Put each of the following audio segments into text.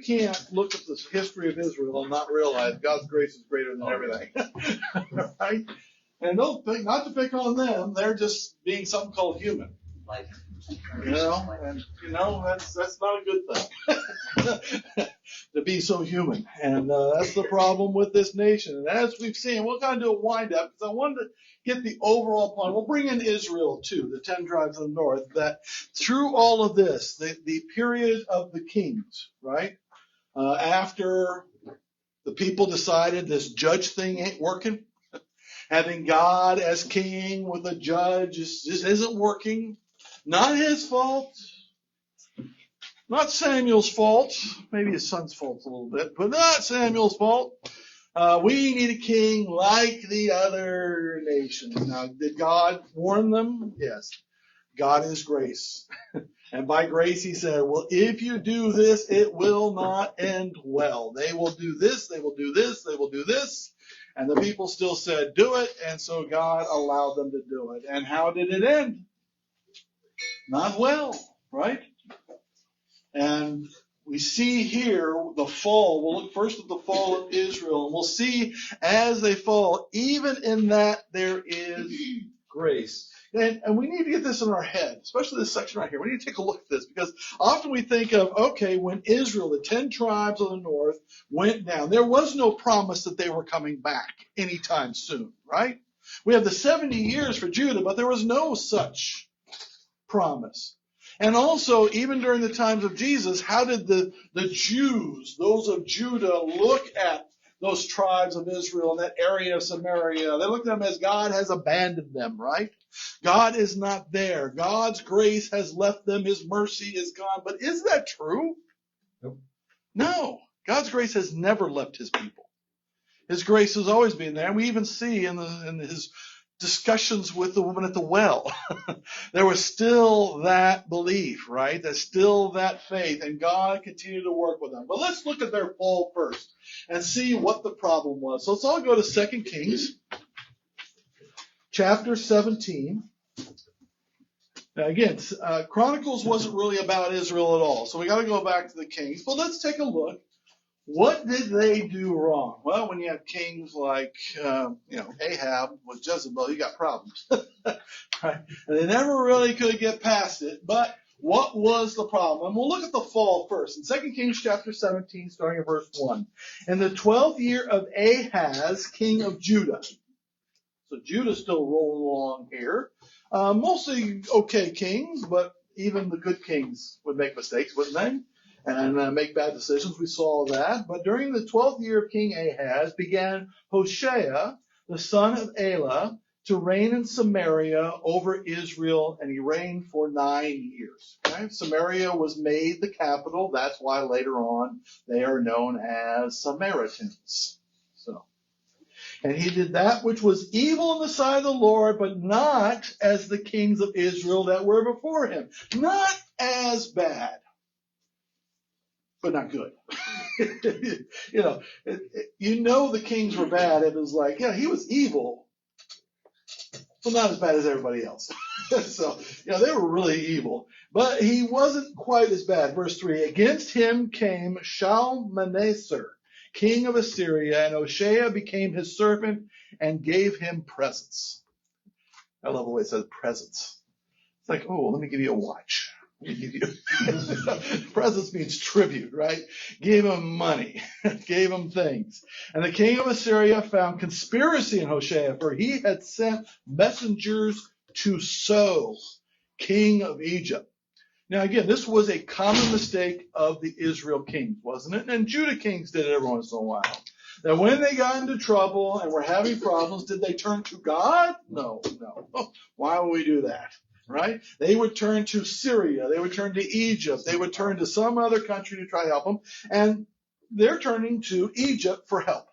can't look at the history of Israel and not realize God's grace is greater than everything. Right? And don't think, not to pick on them, they're just being something called human. And that's not a good thing. To be so human. And that's the problem with this nation. And as we've seen, we'll kind of do a wind up because I wanted to get the overall point. We'll bring in Israel too, the 10 tribes of the north, that through all of this, the period of the kings, right? After the people decided this judge thing ain't working, having God as king with a judge just isn't working. Not his fault. Not Samuel's fault. Maybe his son's fault a little bit, but not Samuel's fault. We need a king like the other nations. Now, did God warn them? Yes. God is grace. And by grace, he said, well, if you do this, it will not end well. They will do this, they will do this, they will do this. And the people still said, do it. And so God allowed them to do it. And how did it end? Not well, right? And we see here the fall. We'll look first at the fall of Israel. And we'll see as they fall, even in that there is grace. And we need to get this in our head, especially this section right here. We need to take a look at this because often we think of, okay, when Israel, the 10 tribes of the north, went down, there was no promise that they were coming back anytime soon, right? We have the 70 years for Judah, but there was no such promise. And also, even during the times of Jesus, how did the Jews, those of Judah, look at those tribes of Israel in that area of Samaria? They looked at them as God has abandoned them, right? God is not there. God's grace has left them. His mercy is gone. But is that true? Nope. No. God's grace has never left his people. His grace has always been there. And we even see in his discussions with the woman at the well, there was still that belief, right? There's still that faith, and God continued to work with them. But let's look at their fall first and see what the problem was. So let's all go to 2 Kings, chapter 17. Now again, Chronicles wasn't really about Israel at all, so we got to go back to the Kings. But let's take a look. What did they do wrong? Well, when you have kings like, Ahab with Jezebel, you got problems. Right? And they never really could get past it. But what was the problem? And we'll look at the fall first. In 2 Kings chapter 17, starting at verse 1. In the 12th year of Ahaz, king of Judah. So Judah's still rolling along here. Mostly okay kings, but even the good kings would make mistakes, wouldn't they? And make bad decisions. We saw that. But during the 12th year of King Ahaz began Hoshea, the son of Elah, to reign in Samaria over Israel, and he reigned for 9 years. Okay? Samaria was made the capital. That's why later on they are known as Samaritans. And he did that which was evil in the sight of the Lord, but not as the kings of Israel that were before him. Not as bad, but not good. The kings were bad. It was like, he was evil, but not as bad as everybody else. So, they were really evil. But he wasn't quite as bad. Verse 3, against him came Shalmaneser, king of Assyria, and Hoshea became his servant and gave him presents. I love the way it says presents. It's like, let me give you a watch. Presents means tribute, right? Gave him money, gave him things. And the king of Assyria found conspiracy in Hoshea, for he had sent messengers to So, king of Egypt. Now again, this was a common mistake of the Israel kings, wasn't it? And Judah kings did it every once in a while. That when they got into trouble and were having problems, did they turn to God? No. Why would we do that? Right? They would turn to Syria. They would turn to Egypt. They would turn to some other country to try to help them. And they're turning to Egypt for help.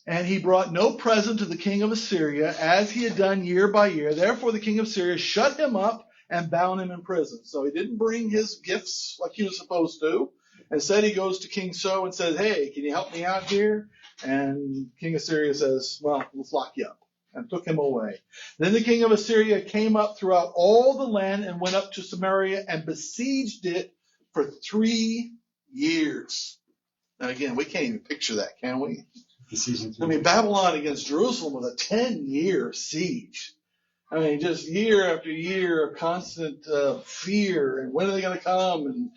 And he brought no present to the king of Assyria, as he had done year by year. Therefore the king of Syria shut him up and bound him in prison. So he didn't bring his gifts like he was supposed to. Instead, he goes to King So and says, hey, can you help me out here? And King of Syria says, well, let's lock you up. And took him away. Then the king of Assyria came up throughout all the land and went up to Samaria and besieged it for 3 years. Now again, we can't even picture that, can we? I mean, Babylon against Jerusalem was a 10-year siege. I mean, just year after year of constant fear, and when are they going to come, and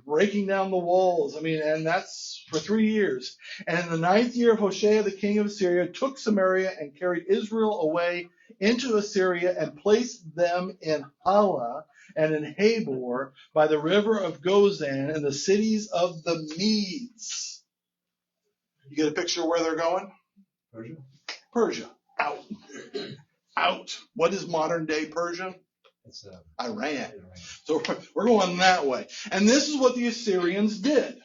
breaking down the walls. I mean, and that's for 3 years. And in the 9th year of Hoshea, the king of Assyria took Samaria and carried Israel away into Assyria and placed them in Hala and in Habor by the river of Gozan and the cities of the Medes. You get a picture of where they're going? Persia. Out. Out. What is modern day Persia? It's Iran. So we're going that way. And this is what the Assyrians did.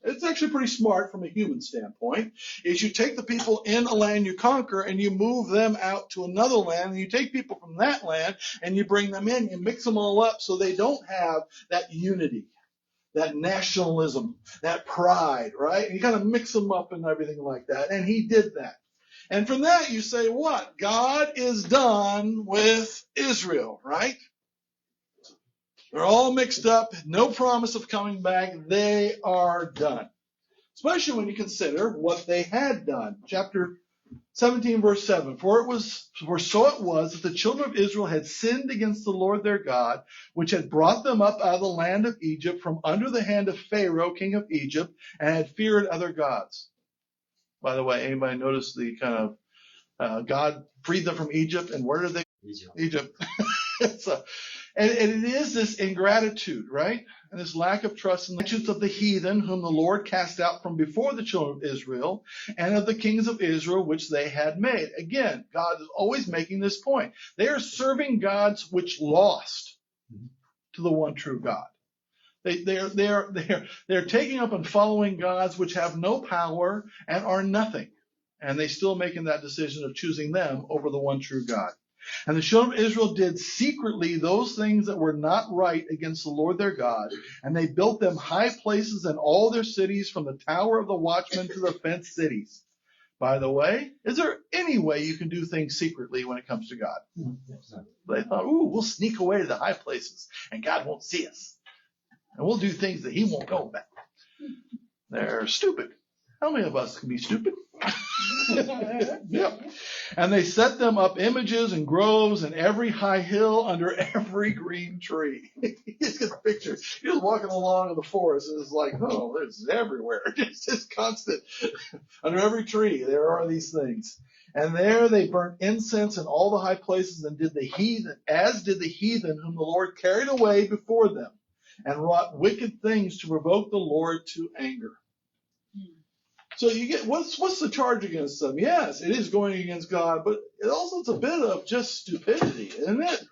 It's actually pretty smart from a human standpoint, is you take the people in a land you conquer and you move them out to another land, and you take people from that land and you bring them in, you mix them all up so they don't have that unity, that nationalism, that pride, right? And you kind of mix them up and everything like that. And he did that. And from that you say what? God is done with Israel, right? They're all mixed up, no promise of coming back. They are done. Especially when you consider what they had done. Chapter 17, verse 7. For so it was that the children of Israel had sinned against the Lord their God, which had brought them up out of the land of Egypt from under the hand of Pharaoh, king of Egypt, and had feared other gods. By the way, anybody notice the kind of God freed them from Egypt, and where did they? Egypt. So, and it is this ingratitude, right? And this lack of trust in the actions of the heathen, whom the Lord cast out from before the children of Israel, and of the kings of Israel, which they had made. Again, God is always making this point. They are serving gods which lost to the one true God. They're taking up and following gods which have no power and are nothing. And they still making that decision of choosing them over the one true God. And the children of Israel did secretly those things that were not right against the Lord their God, and they built them high places in all their cities, from the tower of the watchman to the fenced cities. By the way, is there any way you can do things secretly when it comes to God? They thought, we'll sneak away to the high places, and God won't see us. And we'll do things that he won't know about. They're stupid. How many of us can be stupid? Yep. And they set them up images and groves and every high hill under every green tree. You just get the picture. You're just walking along in the forest and it's like, oh, there's everywhere. It's just constant. Under every tree there are these things. And there they burnt incense in all the high places, and did the heathen whom the Lord carried away before them, and wrought wicked things to provoke the Lord to anger. So you get what's the charge against them? Yes, it is going against God, but it also is a bit of just stupidity, isn't it?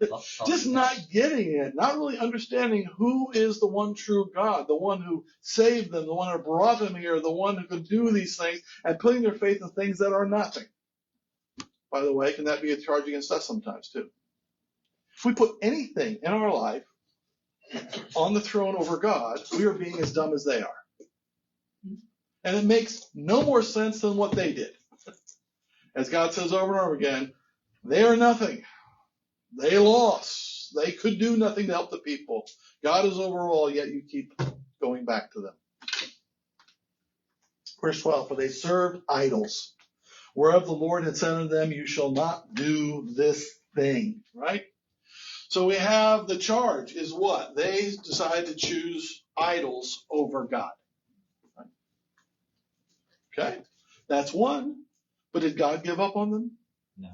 Just not getting it, not really understanding who is the one true God, the one who saved them, the one who brought them here, the one who could do these things, and putting their faith in things that are nothing. By the way, can that be a charge against us sometimes too? If we put anything in our life on the throne over God, we are being as dumb as they are. And it makes no more sense than what they did. As God says over and over again, they are nothing. They lost. They could do nothing to help the people. God is over all, yet you keep going back to them. Verse 12, for they served idols, whereof the Lord had said unto them, you shall not do this thing. Right? So we have the charge is what? They decide to choose idols over God. Okay, that's one. But did God give up on them? No.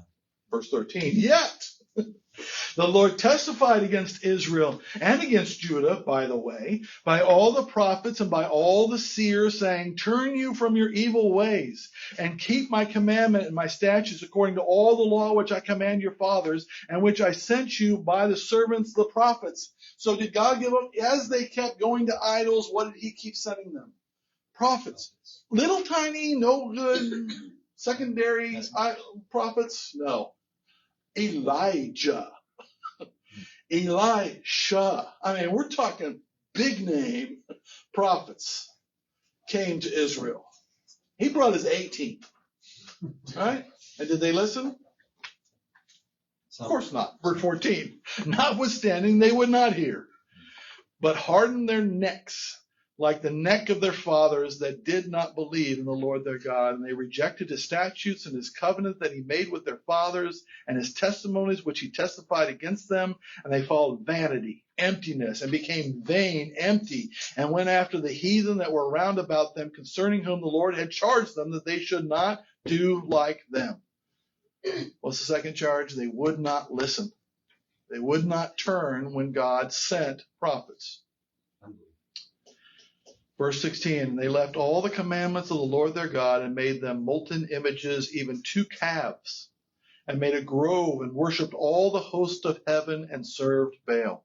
Verse 13, yet the Lord testified against Israel and against Judah, by the way, by all the prophets and by all the seers, saying, turn you from your evil ways and keep my commandment and my statutes according to all the law which I command your fathers and which I sent you by the servants, the prophets. So did God give up? As they kept going to idols, what did he keep sending them? Prophets. Little tiny, no good, secondary prophets? No. Elijah. Elisha. I mean, we're talking big name prophets came to Israel. He brought his 18th. Right? And did they listen? Of course not. Verse 14. Notwithstanding, they would not hear, but hardened their necks. like the neck of their fathers that did not believe in the Lord their God. And they rejected his statutes and his covenant that he made with their fathers and his testimonies which he testified against them. And they followed vanity, emptiness, and became vain, empty, and went after the heathen that were round about them, concerning whom the Lord had charged them that they should not do like them. What's the second charge? They would not listen. They would not turn when God sent prophets. Verse 16, they left all the commandments of the Lord their God and made them molten images, even 2 calves, and made a grove and worshipped all the host of heaven and served Baal.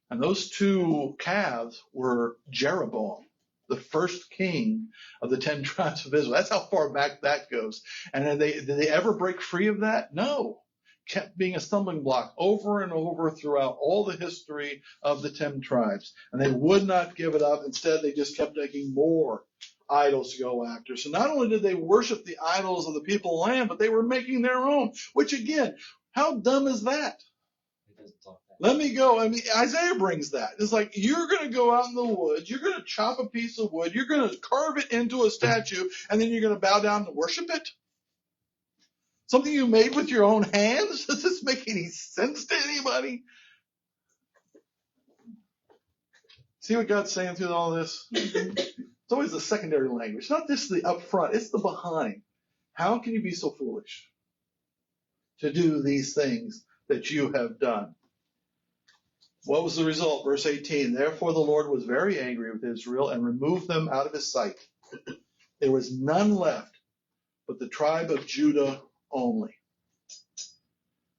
And those 2 calves were Jeroboam, the first king of the 10 tribes of Israel. That's how far back that goes. And did they ever break free of that? No. Kept being a stumbling block over and over throughout all the history of the 10 tribes. And they would not give it up. Instead, they just kept making more idols to go after. So not only did they worship the idols of the people of the land, but they were making their own. Which again, how dumb is that? Let me go. I mean, Isaiah brings that. It's like, you're going to go out in the woods, you're going to chop a piece of wood, you're going to carve it into a statue, and then you're going to bow down and worship it? Something you made with your own hands? Does this make any sense to anybody? See what God's saying through all this? It's always the secondary language. Not just the up front, it's the behind. How can you be so foolish to do these things that you have done? What was the result? Verse 18, therefore the Lord was very angry with Israel and removed them out of his sight. There was none left but the tribe of Judah only.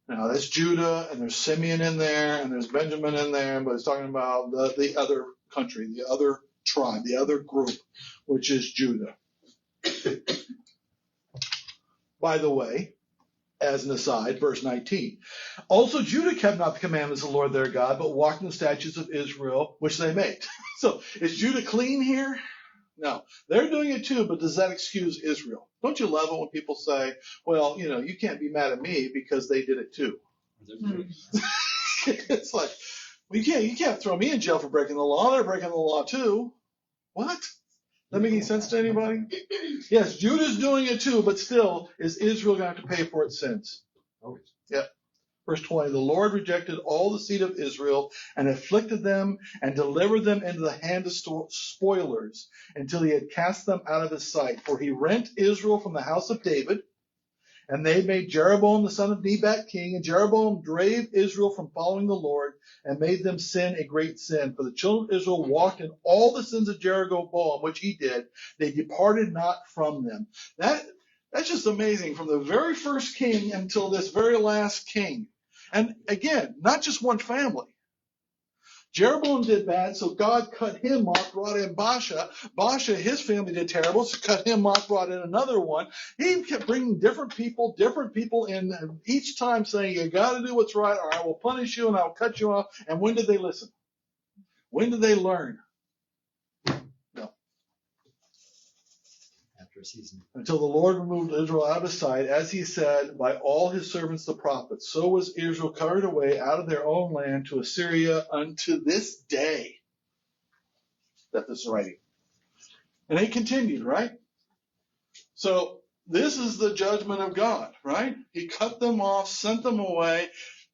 Now that's Judah, and there's Simeon in there, and there's Benjamin in there, but it's talking about the other country, the other tribe, the other group, which is Judah. By the way, as an aside, verse 19. Also Judah kept not the commandments of the Lord their God, but walked in the statutes of Israel, which they made. So is Judah clean here? No. They're doing it too, but does that excuse Israel? Don't you love it when people say, well, you can't be mad at me because they did it too? It's like, well, you can't throw me in jail for breaking the law. They're breaking the law too. What? That make any sense to anybody? Yes, Judah's doing it too, but still, is Israel going to have to pay for its sins? Always. Yep. Verse 20, the Lord rejected all the seed of Israel and afflicted them and delivered them into the hand of spoilers until he had cast them out of his sight. For he rent Israel from the house of David, and they made Jeroboam the son of Nebat king, and Jeroboam drave Israel from following the Lord and made them sin a great sin. For the children of Israel walked in all the sins of Jeroboam, which he did. They departed not from them. That's just amazing, from the very first king until this very last king. And again, not just one family. Jeroboam did bad, so God cut him off, brought in Baasha. Baasha, his family did terrible, so cut him off, brought in another one. He kept bringing different people in, and each time saying, you got to do what's right, or I will punish you and I will cut you off. And when did they listen? When did they learn? No. After a season. Until the Lord removed Israel out of his sight, as he said, by all his servants the prophets. So was Israel carried away out of their own land to Assyria unto this day that this is writing. And it continued, right? So this is the judgment of God, right? He cut them off, sent them away.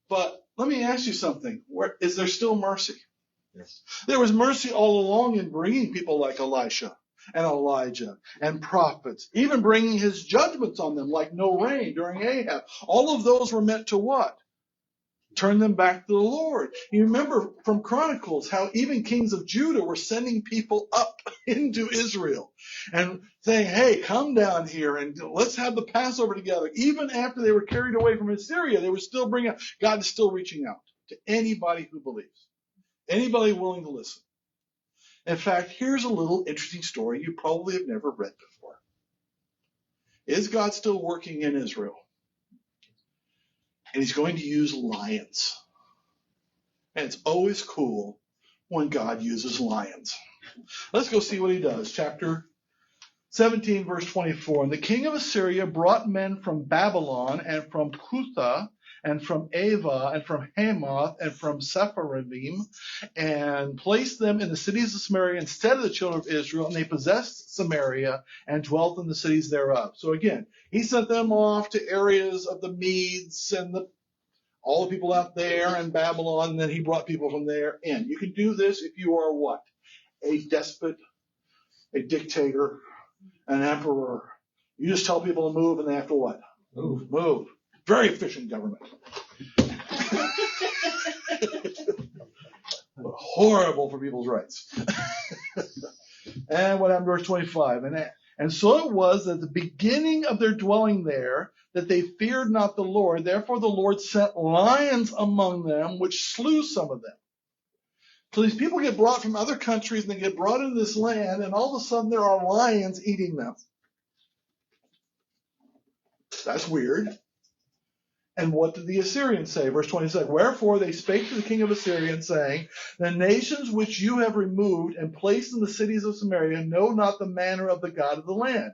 But let me ask you something. Is there still mercy? Yes. There was mercy all along in bringing people like Elisha and Elijah and prophets, even bringing his judgments on them like no rain during Ahab. All of those were meant to what? Turn them back to the Lord. You remember from Chronicles how even kings of Judah were sending people up into Israel and saying, hey, come down here and let's have the Passover together. Even after they were carried away from Assyria, they were still bringing, God is still reaching out to anybody who believes, anybody willing to listen. In fact, here's a little interesting story you probably have never read before. Is God still working in Israel? And he's going to use lions. And it's always cool when God uses lions. Let's go see what he does. Chapter 17, verse 24. And the king of Assyria brought men from Babylon and from Cutha and from Ava, and from Hamath, and from Sepharvaim, and placed them in the cities of Samaria instead of the children of Israel, and they possessed Samaria and dwelt in the cities thereof. So again, he sent them off to areas of the Medes and all the people out there in Babylon, and then he brought people from there in. You can do this if you are what? A despot, a dictator, an emperor. You just tell people to move, and they have to what? Move. Very efficient government. But horrible for people's rights. And what happened, verse 25? And so it was at the beginning of their dwelling there that they feared not the Lord. Therefore the Lord sent lions among them, which slew some of them. So these people get brought from other countries, and they get brought into this land, and all of a sudden there are lions eating them. That's weird. And what did the Assyrians say? Verse 26, wherefore they spake to the king of Assyria, saying, the nations which you have removed and placed in the cities of Samaria know not the manner of the God of the land.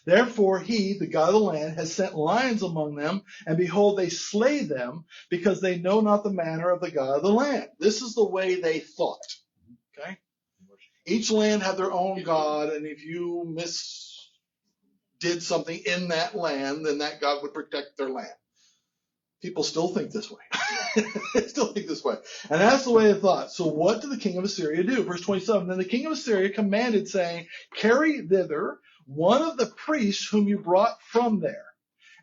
Therefore he, the God of the land, has sent lions among them, and behold, they slay them, because they know not the manner of the God of the land. This is the way they thought. Okay? Each land had their own God, and if you did something in that land, then that God would protect their land. People still think this way. And that's the way they thought. So what did the king of Assyria do? Verse 27, then the king of Assyria commanded, saying, carry thither one of the priests whom you brought from there,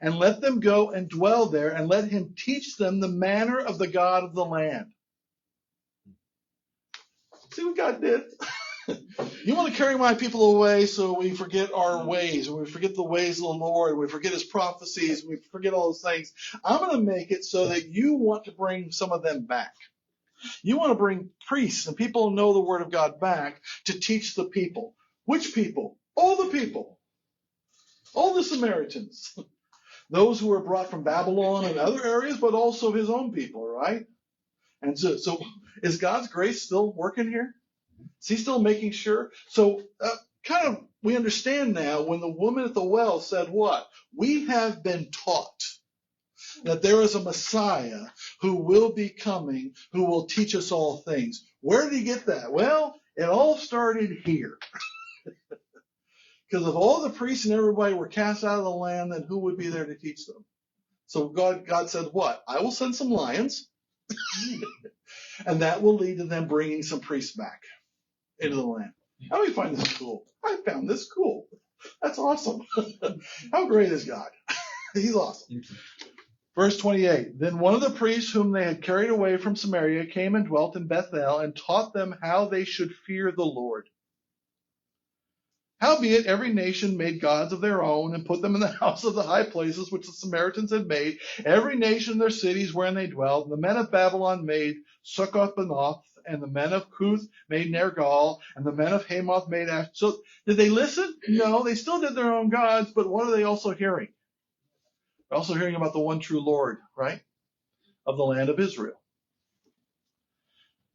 and let them go and dwell there, and let him teach them the manner of the God of the land. See what God did? You want to carry my people away so we forget our ways, and we forget the ways of the Lord, and we forget his prophecies, and we forget all those things. I'm going to make it so that you want to bring some of them back. You want to bring priests and people who know the word of God back to teach the people. Which people? All the people. All the Samaritans. Those who were brought from Babylon and other areas, but also his own people, right? And so is God's grace still working here? Is he still making sure? So we understand now when the woman at the well said what? We have been taught that there is a Messiah who will be coming, who will teach us all things. Where did he get that? Well, it all started here. Because if all the priests and everybody were cast out of the land, then who would be there to teach them? So God said what? I will send some lions, and that will lead to them bringing some priests back into the land. How do you find this cool? I found this cool. That's awesome. How great is God? He's awesome. Verse 28, then one of the priests whom they had carried away from Samaria came and dwelt in Bethel and taught them how they should fear the Lord. Howbeit every nation made gods of their own and put them in the house of the high places which the Samaritans had made, every nation in their cities wherein they dwelt. And the men of Babylon made Succoth-Benoth, and the men of Cuth made Nergal, and the men of Hamath made Ash. So did they listen? No, they still did their own gods, but what are they also hearing? They're also hearing about the one true Lord, right? Of the land of Israel.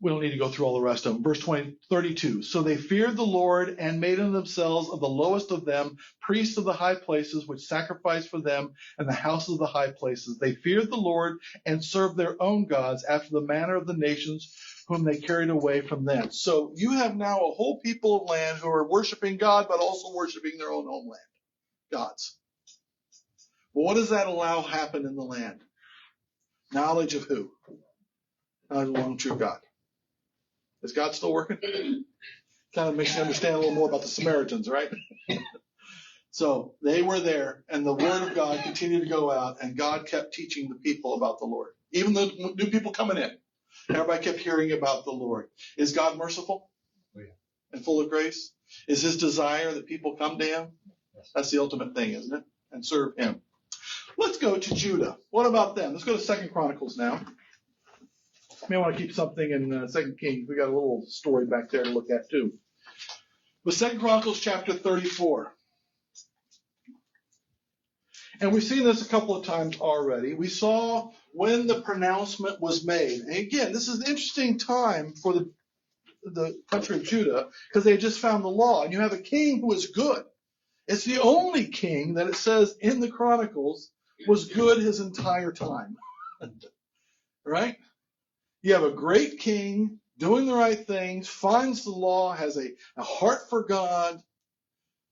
We don't need to go through all the rest of them. Verse 32. So they feared the Lord and made unto themselves of the lowest of them priests of the high places, which sacrificed for them in the houses of the high places. They feared the Lord and served their own gods after the manner of the nations whom they carried away from them. So you have now a whole people of land who are worshiping God, but also worshiping their own homeland gods. Well, what does that allow happen in the land? Knowledge of who? Knowledge of the one true God. Is God still working? Kind of makes you understand a little more about the Samaritans, right? So they were there, and the word of God continued to go out, and God kept teaching the people about the Lord. Even the new people coming in, everybody kept hearing about the Lord. Is God merciful? Oh, yeah. And full of grace? Is his desire that people come to him? Yes. That's the ultimate thing, isn't it? And serve him. Let's go to Judah. What about them? Let's go to 2 Chronicles now. You may want to keep something in 2 Kings. We got a little story back there to look at too. But 2 Chronicles chapter 34. And we've seen this a couple of times already. We saw when the pronouncement was made. And again, this is an interesting time for the country of Judah because they had just found the law. And you have a king who is good. It's the only king that it says in the Chronicles was good his entire time. Right? You have a great king doing the right things, finds the law, has a heart for God,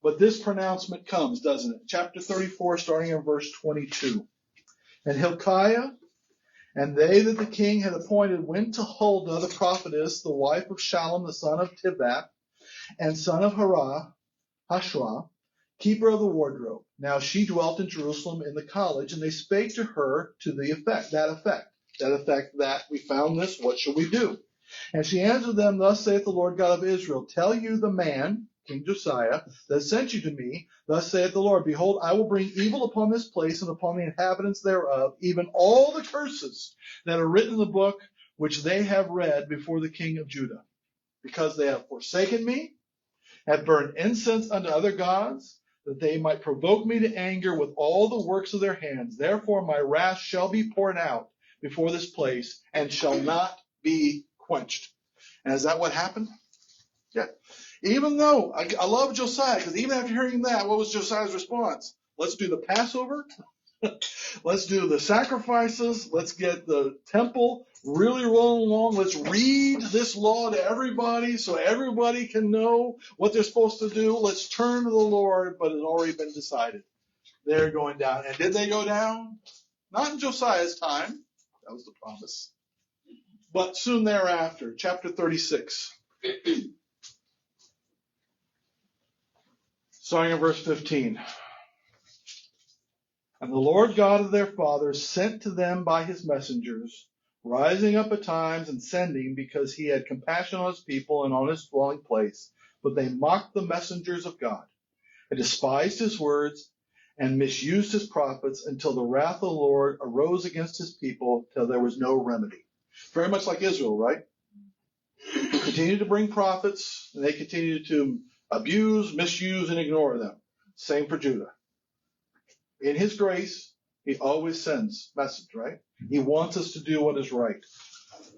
but this pronouncement comes, doesn't it? Chapter 34, starting in verse 22. And Hilkiah and they that the king had appointed went to Huldah the prophetess, the wife of Shallum the son of Tivath, and son of Hashra, keeper of the wardrobe. Now she dwelt in Jerusalem in the college, and they spake to her to the effect that we found this, what shall we do? And she answered them, thus saith the Lord God of Israel, tell you the man, King Josiah, that sent you to me, thus saith the Lord, behold, I will bring evil upon this place and upon the inhabitants thereof, even all the curses that are written in the book which they have read before the king of Judah, because they have forsaken me, have burned incense unto other gods, that they might provoke me to anger with all the works of their hands. Therefore my wrath shall be poured out before this place, and shall not be quenched. And is that what happened? Yeah. Even though, I love Josiah, because even after hearing that, what was Josiah's response? Let's do the Passover. Let's do the sacrifices. Let's get the temple really rolling along. Let's read this law to everybody so everybody can know what they're supposed to do. Let's turn to the Lord, but it's already been decided. They're going down. And did they go down? Not in Josiah's time. That was the promise. But soon thereafter, chapter 36. Starting in verse 15. And the Lord God of their fathers sent to them by his messengers, rising up at times and sending, because he had compassion on his people and on his dwelling place. But they mocked the messengers of God, and despised his words, and misused his prophets, until the wrath of the Lord arose against his people, till there was no remedy. Very much like Israel, right? Who continued to bring prophets, and they continued to abuse, misuse, and ignore them. Same for Judah. In his grace, he always sends message, right? He wants us to do what is right.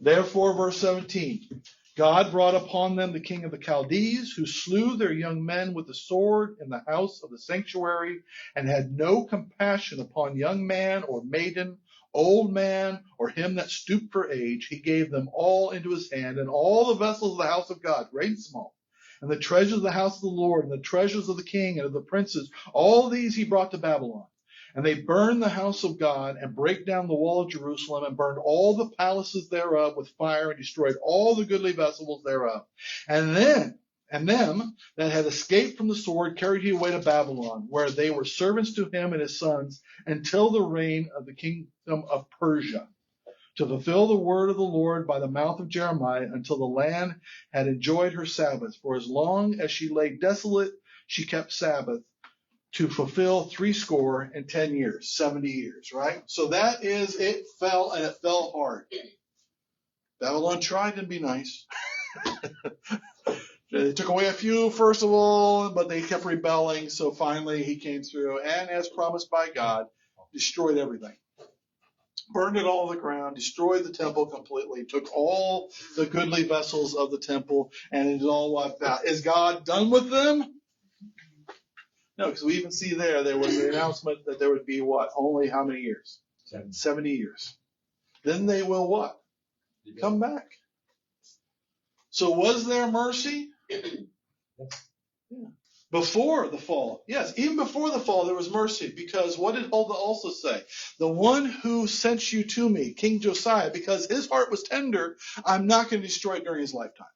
Therefore, verse 17, God brought upon them the king of the Chaldees, who slew their young men with the sword in the house of the sanctuary, and had no compassion upon young man or maiden, old man, or him that stooped for age. He gave them all into his hand, and all the vessels of the house of God, great and small, and the treasures of the house of the Lord, and the treasures of the king and of the princes, all these he brought to Babylon. And they burned the house of God, and brake down the wall of Jerusalem, and burned all the palaces thereof with fire, and destroyed all the goodly vessels thereof. And them that had escaped from the sword carried he away to Babylon, where they were servants to him and his sons, until the reign of the kingdom of Persia, to fulfill the word of the Lord by the mouth of Jeremiah, until the land had enjoyed her Sabbath. For as long as she lay desolate, she kept Sabbath, to fulfill 70 years, 70 years, right? So that is, it fell, and it fell hard. Babylon tried to be nice. They took away a few, first of all, but they kept rebelling, so finally he came through, and as promised by God, destroyed everything. Burned it all to the ground, destroyed the temple completely, took all the goodly vessels of the temple, and it all wiped out. Is God done with them? No, because we even see there was the announcement that there would be what? Only how many years? 70 years. Then they will what? Come back. So was there mercy? Yeah. Before the fall. Yes, even before the fall there was mercy, because what did Huldah also say? The one who sent you to me, King Josiah, because his heart was tender, I'm not going to destroy it during his lifetime.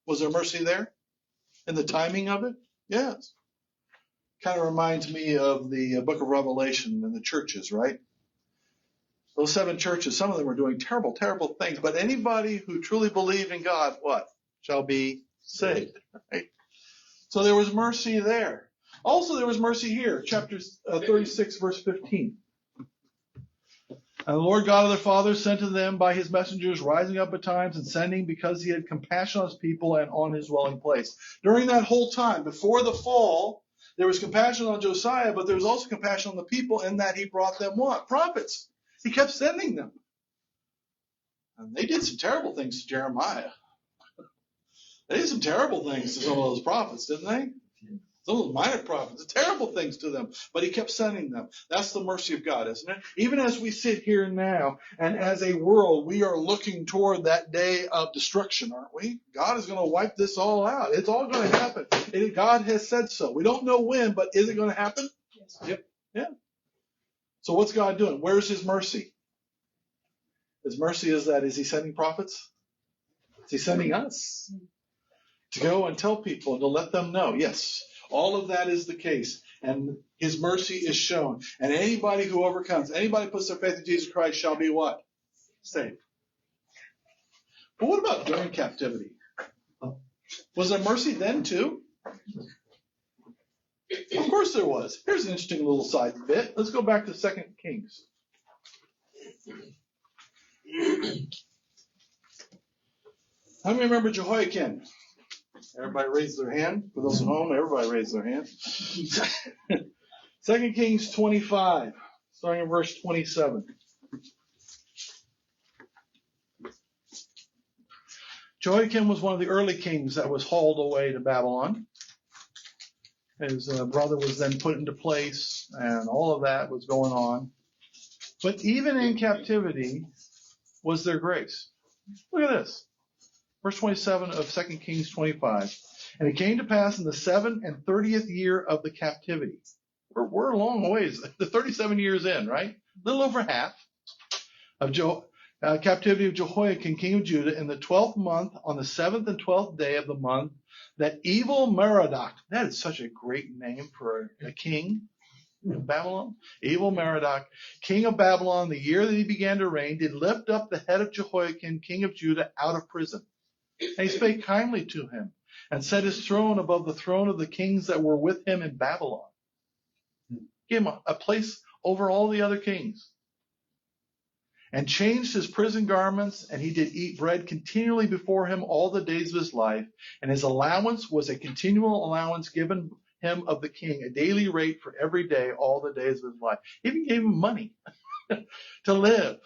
Was there mercy there? In the timing of it? Yes. Kind of reminds me of the book of Revelation and the churches, right? Those 7 churches, some of them were doing terrible, terrible things. But anybody who truly believed in God, what? Shall be saved, right? So there was mercy there. Also there was mercy here, chapter 36, verse 15. And the Lord God of their fathers sent to them by his messengers, rising up at times and sending, because he had compassion on his people and on his dwelling place. During that whole time, before the fall, there was compassion on Josiah, but there was also compassion on the people in that he brought them what? Prophets. He kept sending them. And they did some terrible things to Jeremiah. They did some terrible things to some of those prophets, didn't they? The little minor prophets, the terrible things to them, but he kept sending them. That's the mercy of God, isn't it? Even as we sit here now, and as a world, we are looking toward that day of destruction, aren't we? God is going to wipe this all out. It's all going to happen. God has said so. We don't know when, but is it going to happen? Yes. Yep. Yeah. So what's God doing? Where's his mercy? His mercy is he sending prophets? Is he sending us to go and tell people and to let them know? Yes, all of that is the case. And his mercy is shown. And anybody who overcomes, anybody who puts their faith in Jesus Christ shall be what? Saved. But what about during captivity? Was there mercy then too? Of course there was. Here's an interesting little side bit. Let's go back to 2 Kings. How many remember Jehoiakim? Everybody raise their hand. For those at home, everybody raise their hand. 2 Kings 25, starting in verse 27. Jehoiakim was one of the early kings that was hauled away to Babylon. His brother was then put into place, and all of that was going on. But even in captivity was there grace. Look at this. Verse 27 of 2 Kings 25. And it came to pass in the 7 and 30th year of the captivity. We're a long ways. The 37 years in, right? A little over half of captivity of Jehoiakim, king of Judah, in the 12th month, on the 7th and 12th day of the month, that evil Merodach, that is such a great name for a king of Babylon. Evil Merodach, king of Babylon, the year that he began to reign, did lift up the head of Jehoiakim, king of Judah, out of prison. And he spake kindly to him, and set his throne above the throne of the kings that were with him in Babylon. Gave him a place over all the other kings. And changed his prison garments, and he did eat bread continually before him all the days of his life. And his allowance was a continual allowance given him of the king, a daily rate for every day, all the days of his life. He even gave him money to live,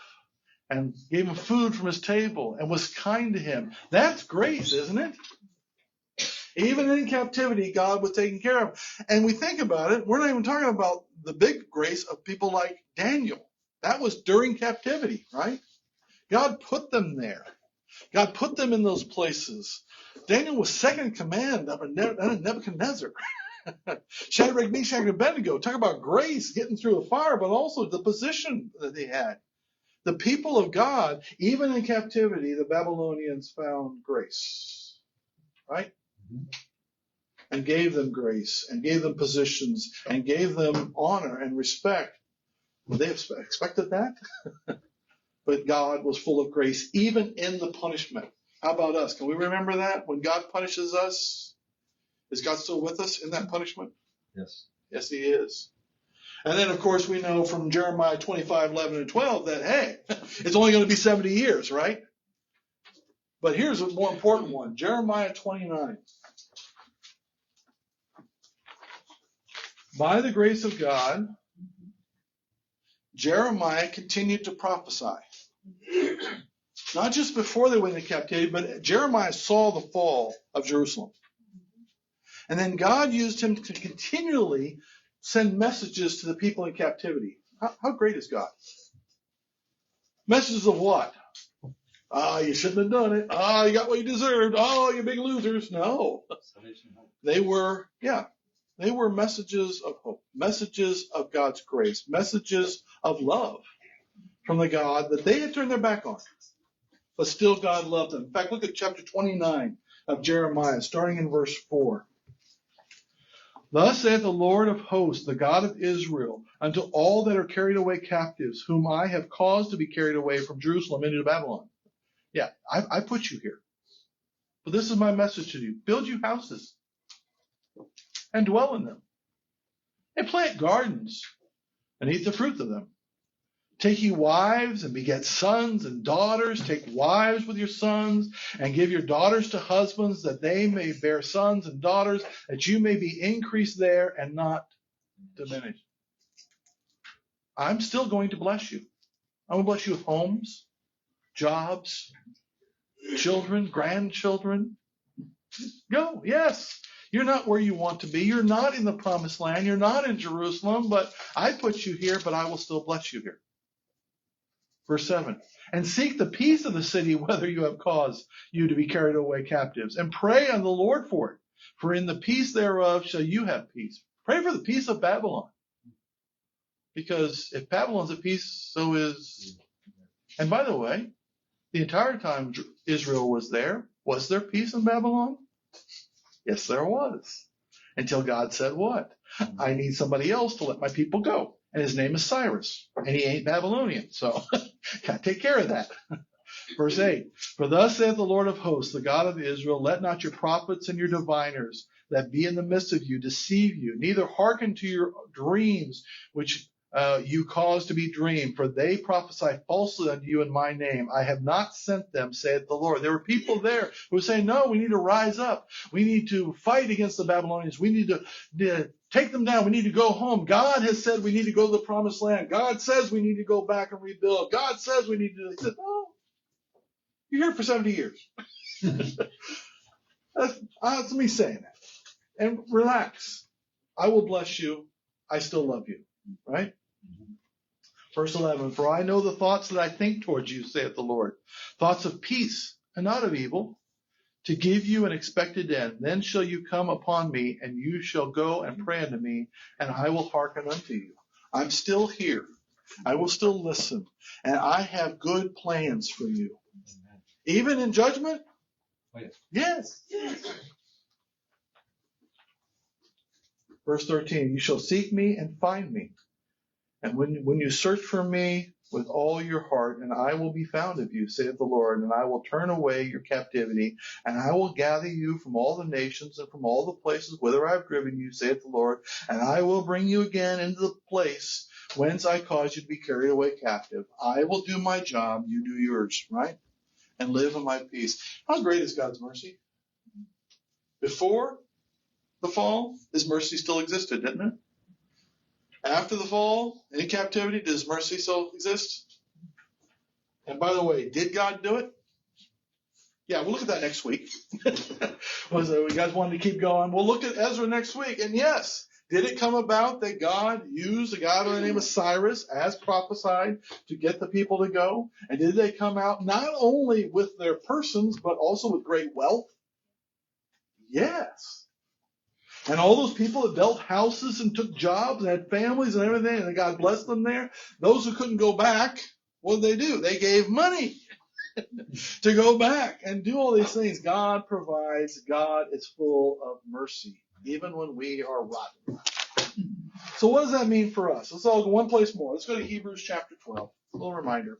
and gave him food from his table, and was kind to him. That's grace, isn't it? Even in captivity, God was taking care of him. And we think about it, we're not even talking about the big grace of people like Daniel. That was during captivity, right? God put them there. God put them in those places. Daniel was second in command under Nebuchadnezzar. Shadrach, Meshach, and Abednego. Talk about grace, getting through the fire, but also the position that they had. The people of God, even in captivity, the Babylonians found grace, right? And gave them grace, and gave them positions, and gave them honor and respect. Would they have expected that? But God was full of grace, even in the punishment. How about us? Can we remember that? When God punishes us, is God still with us in that punishment? Yes. Yes, he is. And then, of course, we know from Jeremiah 25, 11, and 12 that, hey, it's only going to be 70 years, right? But here's a more important one. Jeremiah 29. By the grace of God, Jeremiah continued to prophesy. Not just before they went into captivity, but Jeremiah saw the fall of Jerusalem. And then God used him to continually send messages to the people in captivity. How great is God? Messages of what? You shouldn't have done it. You got what you deserved. You big losers. No. They were messages of hope, messages of God's grace, messages of love from the God that they had turned their back on. But still God loved them. In fact, look at chapter 29 of Jeremiah, starting in verse 4. Thus saith the Lord of hosts, the God of Israel, unto all that are carried away captives, whom I have caused to be carried away from Jerusalem into Babylon. Yeah, I put you here. But this is my message to you. Build you houses and dwell in them. And plant gardens and eat the fruit of them. Take ye wives and beget sons and daughters. Take wives with your sons and give your daughters to husbands, that they may bear sons and daughters, that you may be increased there and not diminished. I'm still going to bless you. I'm going to bless you with homes, jobs, children, grandchildren. Go, yes. You're not where you want to be. You're not in the promised land. You're not in Jerusalem, but I put you here, but I will still bless you here. Verse 7. And seek the peace of the city, whether you have caused you to be carried away captives, and pray on the Lord for it. For in the peace thereof shall you have peace. Pray for the peace of Babylon. Because if Babylon's at peace, so is... And by the way, the entire time Israel was there peace in Babylon? Yes, there was. Until God said what? I need somebody else to let my people go. And his name is Cyrus. And he ain't Babylonian. So, gotta take care of that. Verse 8. For thus saith the Lord of hosts, the God of Israel, let not your prophets and your diviners that be in the midst of you deceive you, neither hearken to your dreams which you cause to be dreamed, for they prophesy falsely unto you in my name. I have not sent them, saith the Lord. There were people there who were saying, no, we need to rise up. We need to fight against the Babylonians. We need to take them down. We need to go home. God has said we need to go to the promised land. God says we need to go back and rebuild. God says we need to. He said, oh, you're here for 70 years. That's me saying that. And relax. I will bless you. I still love you. Right? Verse 11, for I know the thoughts that I think towards you, saith the Lord, thoughts of peace and not of evil, to give you an expected end. Then shall you come upon me, and you shall go and pray unto me, and I will hearken unto you. I'm still here. I will still listen, and I have good plans for you. Even in judgment? Yes. Verse 13, you shall seek me and find me. And when you search for me with all your heart, and I will be found of you, saith the Lord, and I will turn away your captivity, and I will gather you from all the nations and from all the places whither I have driven you, saith the Lord, and I will bring you again into the place whence I caused you to be carried away captive. I will do my job, you do yours, right? And live in my peace. How great is God's mercy? Before the fall, his mercy still existed, didn't it? After the fall, in captivity, does mercy still exist? And by the way, did God do it? Yeah, we'll look at that next week. You guys wanted to keep going? We'll look at Ezra next week. And yes, did it come about that God used a guy by the name of Cyrus, as prophesied, to get the people to go? And did they come out not only with their persons, but also with great wealth? Yes. And all those people that built houses and took jobs and had families and everything, and God blessed them there, those who couldn't go back, what did they do? They gave money to go back and do all these things. God provides. God is full of mercy, even when we are rotten. So what does that mean for us? Let's all go one place more. Let's go to Hebrews chapter 12. A little reminder.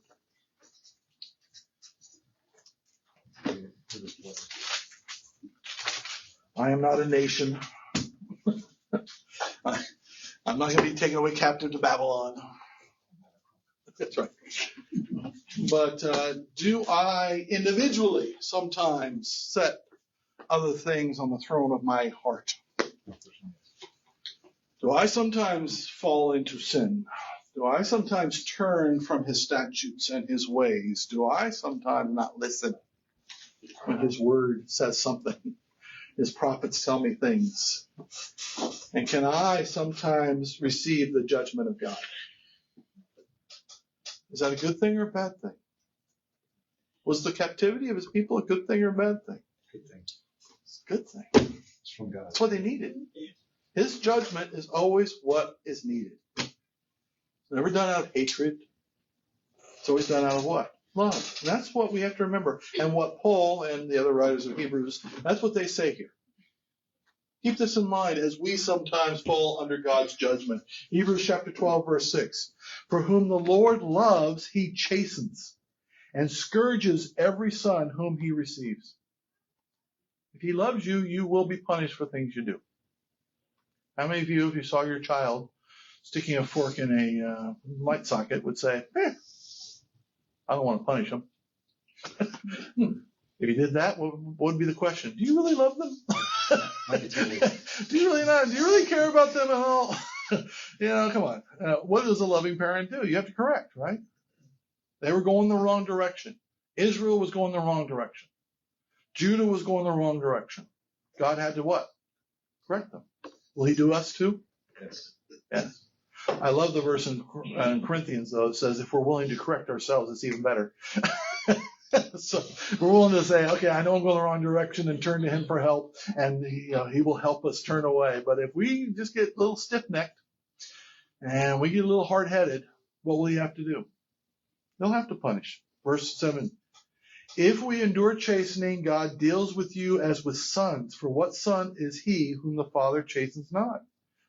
I am not a nation. I'm not going to be taken away captive to Babylon. That's right. But do I individually sometimes set other things on the throne of my heart? Do I sometimes fall into sin? Do I sometimes turn from his statutes and his ways? Do I sometimes not listen when his word says something? His prophets tell me things. And can I sometimes receive the judgment of God? Is that a good thing or a bad thing? Was the captivity of his people a good thing or a bad thing? Good thing. It's a good thing. It's from God. That's what they needed. His judgment is always what is needed. It's never done out of hatred. It's always done out of what? Love. And that's what we have to remember. And what Paul and the other writers of Hebrews, that's what they say here. Keep this in mind as we sometimes fall under God's judgment. Hebrews chapter 12, verse 6. For whom the Lord loves, he chastens and scourges every son whom he receives. If he loves you, you will be punished for things you do. How many of you, if you saw your child sticking a fork in a light socket, would say, I don't want to punish him? If you did that, what would be the question? Do you really love them? Do you really not? Do you really care about them at all? Come on. What does a loving parent do? You have to correct, right? They were going the wrong direction. Israel was going the wrong direction. Judah was going the wrong direction. God had to what? correct them. Will he do us too? Yes. Yes. I love the verse in Corinthians, though. It says, if we're willing to correct ourselves, it's even better. So we're willing to say, okay, I know I'm going the wrong direction, and turn to him for help, and he will help us turn away. But if we just get a little stiff-necked and we get a little hard-headed, what will he have to do? He'll have to punish. Verse 7. If we endure chastening, God deals with you as with sons. For what son is he whom the Father chastens not?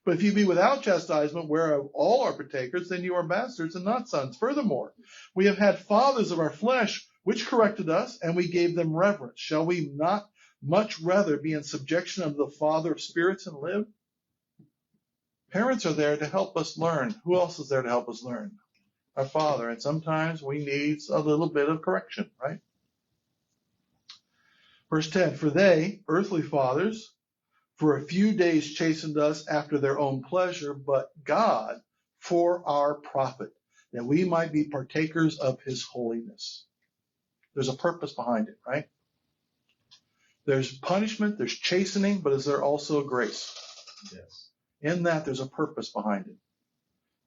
But if you be without chastisement, whereof all are partakers, then you are bastards and not sons. Furthermore, we have had fathers of our flesh, which corrected us, and we gave them reverence. Shall we not much rather be in subjection of the Father of spirits and live? Parents are there to help us learn. Who else is there to help us learn? Our Father. And sometimes we need a little bit of correction, right? Verse 10, for they, earthly fathers, for a few days chastened us after their own pleasure, but God for our profit, that we might be partakers of his holiness. There's a purpose behind it, right? There's punishment, there's chastening, but is there also grace? Yes. In that, there's a purpose behind it.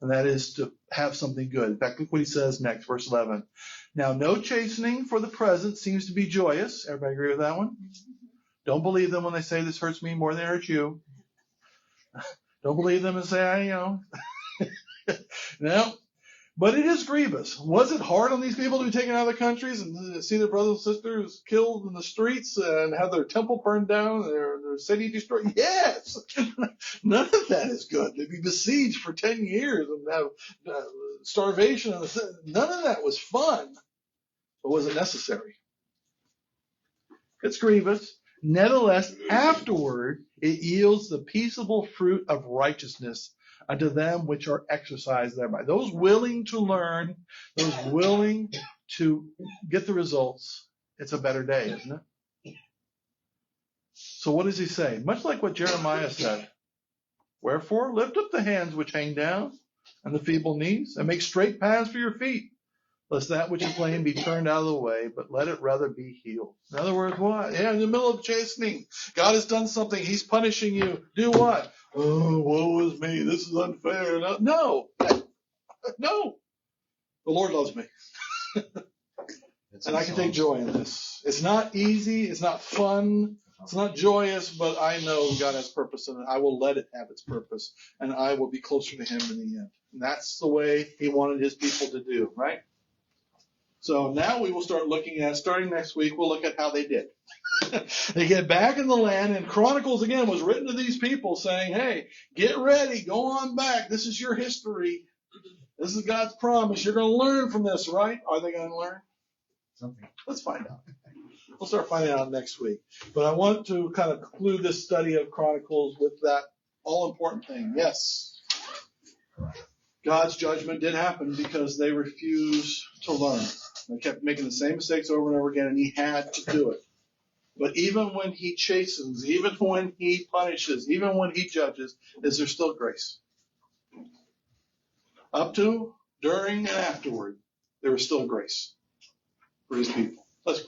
And that is to have something good. In fact, look what he says next, verse 11. Now, no chastening for the present seems to be joyous. Everybody agree with that one? Don't believe them when they say this hurts me more than it hurts you. Don't believe them and say, No. But it is grievous. Was it hard on these people to be taken out of their countries and see their brothers and sisters killed in the streets and have their temple burned down, their city destroyed? Yes. None of that is good. They'd be besieged for 10 years and have starvation. None of that was fun. But was it necessary? It's grievous. Nevertheless, afterward, it yields the peaceable fruit of righteousness unto them which are exercised thereby. Those willing to learn, those willing to get the results, it's a better day, isn't it? So what does he say? Much like what Jeremiah said. Wherefore, lift up the hands which hang down and the feeble knees, and make straight paths for your feet, lest that which is lame be turned out of the way, but let it rather be healed. In other words, what? Yeah, in the middle of chastening, God has done something. He's punishing you. Do what? Oh, woe is me. This is unfair. No. No. The Lord loves me. And I can take joy in this. It's not easy. It's not fun. It's not joyous, but I know God has purpose in it. I will let it have its purpose, and I will be closer to him in the end. And that's the way he wanted his people to do, right? So now we will start looking at, starting next week, we'll look at how they did. They get back in the land, and Chronicles, again, was written to these people saying, hey, get ready, go on back. This is your history. This is God's promise. You're going to learn from this, right? Are they going to learn? Something. Let's find out. We'll start finding out next week. But I want to kind of conclude this study of Chronicles with that all-important thing. Yes, God's judgment did happen because they refused to learn. They kept making the same mistakes over and over again, and he had to do it. But even when he chastens, even when he punishes, even when he judges, is there still grace? Up to, during, and afterward, there is still grace for his people. Let's pray.